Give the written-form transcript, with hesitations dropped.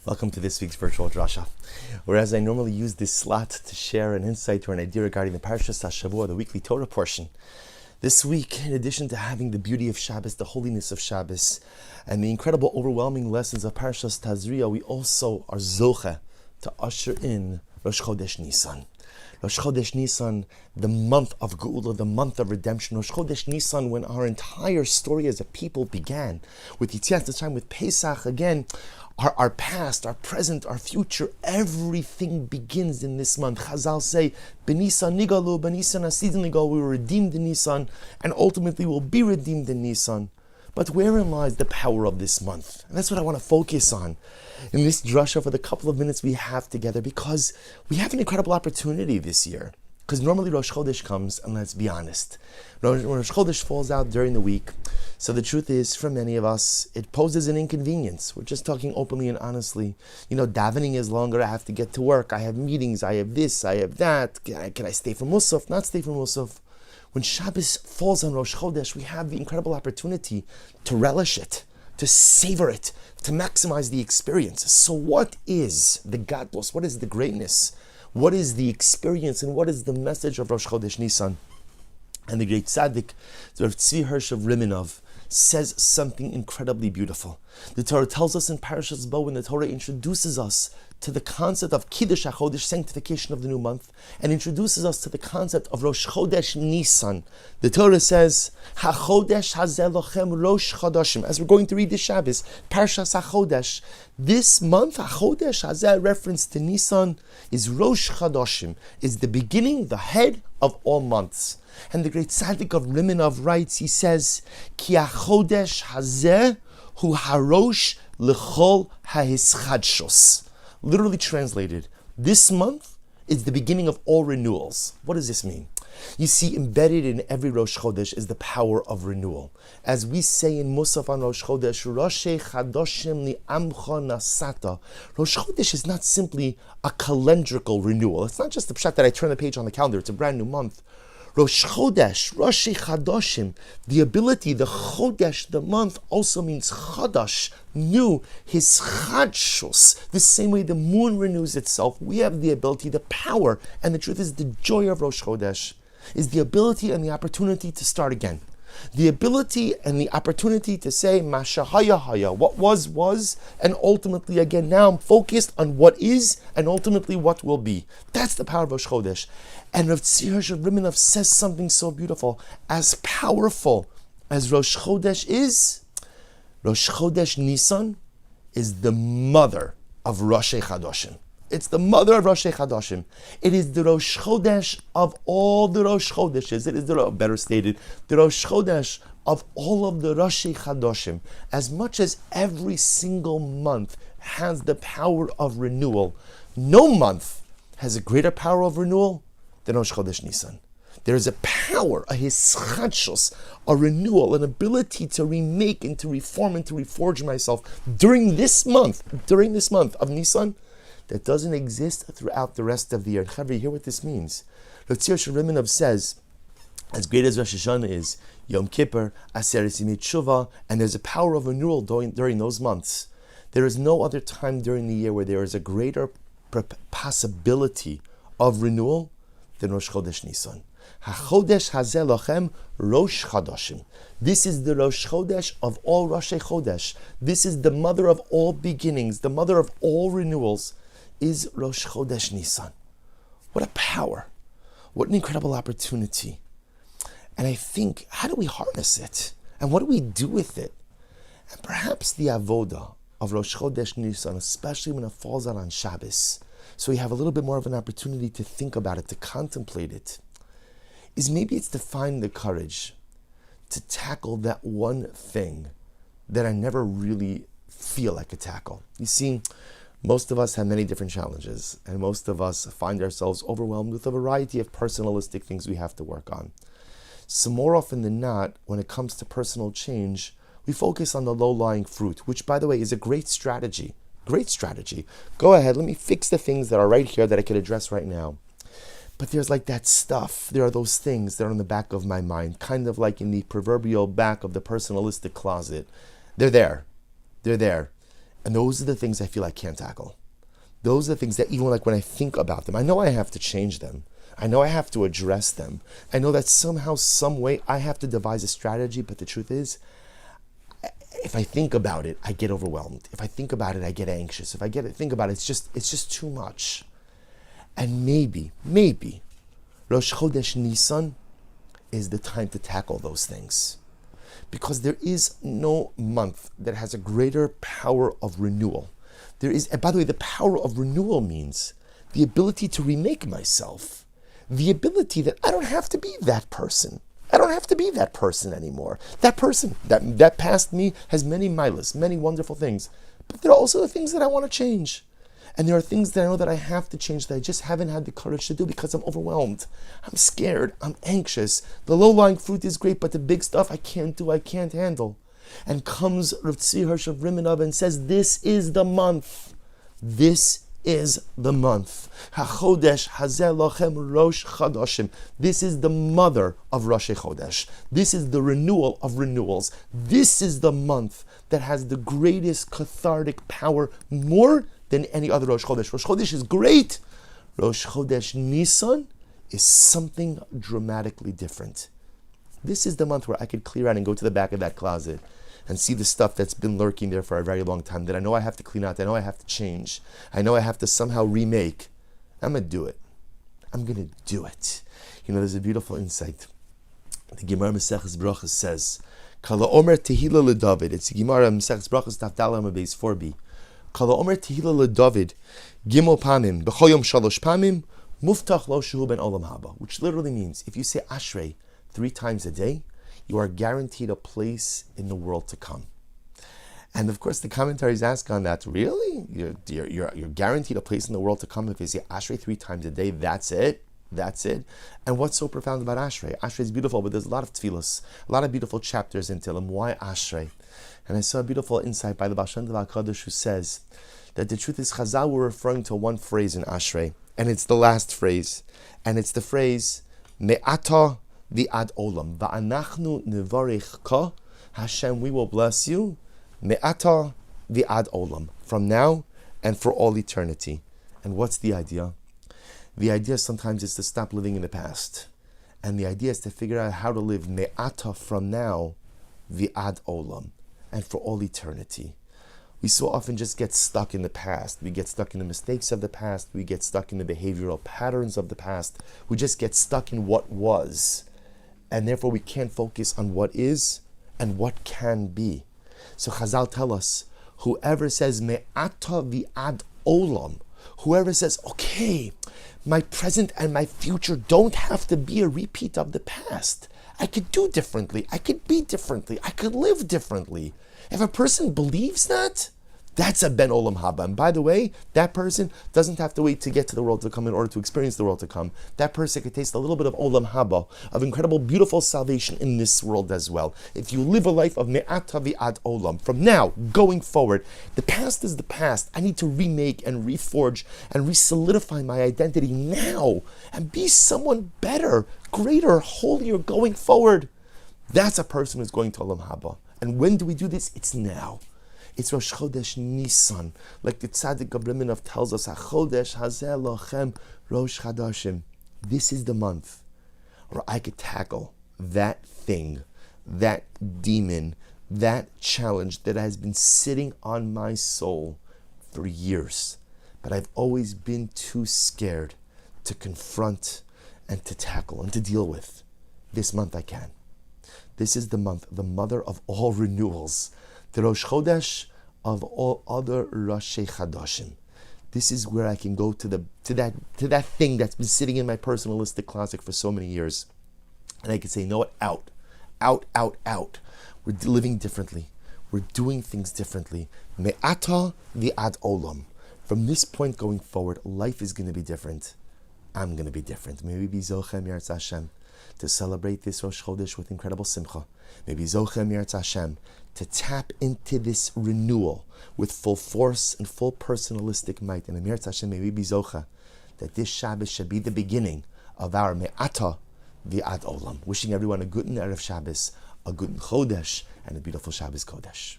Welcome to this week's virtual Drasha. Whereas I normally use this slot to share an insight or an idea regarding the Parashas HaShavua, the weekly Torah portion, this week, in addition to having the beauty of Shabbos, the holiness of Shabbos, and the incredible, overwhelming lessons of Parashas Tazria, we also are zoche to usher in Rosh Chodesh Nisan. Rosh Chodesh Nisan, the month of Geula, the month of redemption. Rosh Chodesh Nisan, when our entire story as a people began, with Yetzias Mitzrayim, with Pesach, again, our past, our present, our future, everything begins in this month. Chazal say, B'Nisan nigalu, B'Nisan asidin nigalu, we were redeemed in Nisan, and ultimately will be redeemed in Nisan. But wherein lies the power of this month? And that's what I want to focus on in this drasha for the couple of minutes we have together, because we have an incredible opportunity this year. Because normally Rosh Chodesh comes, and let's be honest, Rosh Chodesh falls out during the week. So the truth is, for many of us, it poses an inconvenience. We're just talking openly and honestly. Davening is longer. I have to get to work. I have meetings. I have this. I have that. Can I stay for Musaf? Not stay for Musaf. When Shabbos falls on Rosh Chodesh, we have the incredible opportunity to relish it, to savor it, to maximize the experience. So what is the gadlus? What is the greatness? What is the experience, and what is the message of Rosh Chodesh Nisan? And the great tzaddik, the Rav Tzvi Hirsch of Renewals, says something incredibly beautiful. The Torah tells us in Parashas Bo, when the Torah introduces us to the concept of Kiddush HaChodesh, sanctification of the new month, and introduces us to the concept of Rosh Chodesh Nisan. The Torah says, HaChodesh Hazeh Lochem Rosh Chodashim. As we're going to read this Shabbos, Parashas HaChodesh, this month, HaChodesh Hazeh, reference to Nisan, is Rosh Chodashim, is the beginning, the head of all months. And the great tzaddik of Renewals writes, he says, Ki HaChodesh Hazeh hu harosh l'chol ha'ischadshos. Literally translated, this month is the beginning of all renewals. What does this mean? You see, embedded in every Rosh Chodesh is the power of renewal. As we say in Musaf on Rosh Chodesh, Roshei Chadoshim li'amcha nasata. Rosh Chodesh is not simply a calendrical renewal. It's not just the pshat that I turn the page on the calendar. It's a brand new month. Rosh Chodesh, Roshei Chadoshim, the ability, the Chodesh, the month, also means Chadash, new, his Chadshus. The same way the moon renews itself, we have the ability, the power, and the truth is the joy of Rosh Chodesh is the ability and the opportunity to start again. The ability and the opportunity to say, Masha haya haya, what was, and ultimately again, now I'm focused on what is, and ultimately what will be. That's the power of Rosh Chodesh. And Rav Tzvi Hirsch of Renewals says something so beautiful. As powerful as Rosh Chodesh is, Rosh Chodesh Nisan is the mother of Roshei Chadoshim. It's the mother of Roshei Chadoshim. It is the Rosh Chodesh of all the Rosh Chodeshes. It is the Rosh Chodesh of all of the Roshei Chadoshim. As much as every single month has the power of renewal, no month has a greater power of renewal than Rosh Chodesh Nisan. There is a power, a hischadshus, a renewal, an ability to remake and to reform and to reforge myself during this month of Nisan, that doesn't exist throughout the rest of the year. Chavri, hear what this means. Rav Tzvi Hirsch of Renewals says, as great as Rosh Hashanah is, Yom Kippur, Aseret Yimei Tshuva, and there's a power of renewal during those months. There is no other time during the year where there is a greater possibility of renewal than Rosh Chodesh Nisan. HaChodesh Hazeh Lochem Rosh Chodashim. This is the Rosh Chodesh of all Roshei Chodesh. This is the mother of all beginnings, the mother of all renewals, is Rosh Chodesh Nisan. What a power. What an incredible opportunity. And I think, how do we harness it? And what do we do with it? And perhaps the avoda of Rosh Chodesh Nisan, especially when it falls out on Shabbos, so we have a little bit more of an opportunity to think about it, to contemplate it, is maybe it's to find the courage to tackle that one thing that I never really feel I could tackle. You see, most of us have many different challenges, and most of us find ourselves overwhelmed with a variety of personalistic things we have to work on. So more often than not, when it comes to personal change, we focus on the low-lying fruit, which, by the way, is a great strategy. Great strategy. Go ahead, let me fix the things that are right here that I could address right now. But there's like that stuff, there are those things that are in the back of my mind, kind of like in the proverbial back of the personalistic closet. They're there. And those are the things I feel I can't tackle. Those are the things that even like when I think about them, I know I have to change them. I know I have to address them. I know that somehow, some way, I have to devise a strategy, but the truth is, if I think about it, I get overwhelmed. If I think about it, I get anxious. If I think about it, it's just too much. And maybe, Rosh Chodesh Nisan is the time to tackle those things. Because there is no month that has a greater power of renewal. There is, and by the way, the power of renewal means the ability to remake myself. The ability that I don't have to be that person. I don't have to be that person anymore. That person, that past me has many milas, many wonderful things. But there are also the things that I want to change. And there are things that I know that I have to change that I just haven't had the courage to do because I'm overwhelmed. I'm scared. I'm anxious. The low-lying fruit is great, but the big stuff I can't do, I can't handle. And comes Rav Tzvi Hirsch of Rimanov and says, this is the month. This is the month. HaChodesh hazeh lochem Rosh Chadashim. This is the mother of Rosh Chodesh. This is the renewal of renewals. This is the month that has the greatest cathartic power, more than any other Rosh Chodesh. Rosh Chodesh is great. Rosh Chodesh Nisan is something dramatically different. This is the month where I could clear out and go to the back of that closet and see the stuff that's been lurking there for a very long time that I know I have to clean out, I know I have to change, I know I have to somehow remake. I'm going to do it. I'm going to do it. You know, there's a beautiful insight. The Gemara Maseches Brachos says, Kala Omer Tehillah LeDavid. It's the Gemara Maseches Brachos Daf Daled Beis 4b. Kala Omer Tehillah LeDavid Gimel Pamim B'chol Yom Shalosh Pamim Muftach Lo Shehu Ben Olam Haba. Which literally means, if you say Ashrei 3 times a day, you are guaranteed a place in the world to come. And of course, the commentaries ask on that, really? You're guaranteed a place in the world to come if you say Ashrei 3 times a day, that's it? That's it? And what's so profound about Ashrei? Ashrei is beautiful, but there's a lot of tefillos, a lot of beautiful chapters in Tehillim. Why Ashrei? And I saw a beautiful insight by the Baal Shem Tov HaKadosh who says that the truth is Chazal were referring to one phrase in Ashrei, and it's the last phrase, and it's the phrase, Me'ata V'ad olam, va'anachnu nevarich ka, Hashem, we will bless you, me'ata v'ad olam, from now and for all eternity. And what's the idea? The idea sometimes is to stop living in the past. And the idea is to figure out how to live me'ata from now, v'ad olam, and for all eternity. We so often just get stuck in the past. We get stuck in the mistakes of the past. We get stuck in the behavioral patterns of the past. We just get stuck in what was. And therefore we can't focus on what is and what can be. So Chazal tell us, whoever says me'ata v'ad olam, whoever says, okay, my present and my future don't have to be a repeat of the past. I could do differently. I could be differently. I could live differently. If a person believes that, that's a ben olam haba. And by the way, that person doesn't have to wait to get to the world to come in order to experience the world to come. That person could taste a little bit of olam haba, of incredible, beautiful salvation in this world as well. If you live a life of me'ata v'ad olam, from now, going forward, the past is the past. I need to remake and reforge and re-solidify my identity now and be someone better, greater, holier going forward. That's a person who's going to olam haba. And when do we do this? It's now. It's Rosh Chodesh Nisan, like the Tzaddik of Rimanov tells us, HaChodesh hazeh lochem Rosh Chadashim. This is the month where I could tackle that thing, that demon, that challenge that has been sitting on my soul for years. But I've always been too scared to confront and to tackle and to deal with. This month I can. This is the month, the mother of all renewals, the Rosh Chodesh of all other Rosh Chadashim. This is where I can go to that thing that's been sitting in my personalistic closet for so many years, and I can say, no, out. We're living differently. We're doing things differently. Me'ata v'ad olam. From this point going forward, life is going to be different. I'm going to be different. May we be zochem Yirtzeh Hashem to celebrate this Rosh Chodesh with incredible simcha. Maybe Zochem Yirtzeh Hashem to tap into this renewal with full force and full personalistic might. And Yirtzeh Hashem, may we be Zocha that this Shabbos should be the beginning of our Me'ata V'ad Olam. Wishing everyone a good Erev Shabbos, a good Chodesh, and a beautiful Shabbos Kodesh.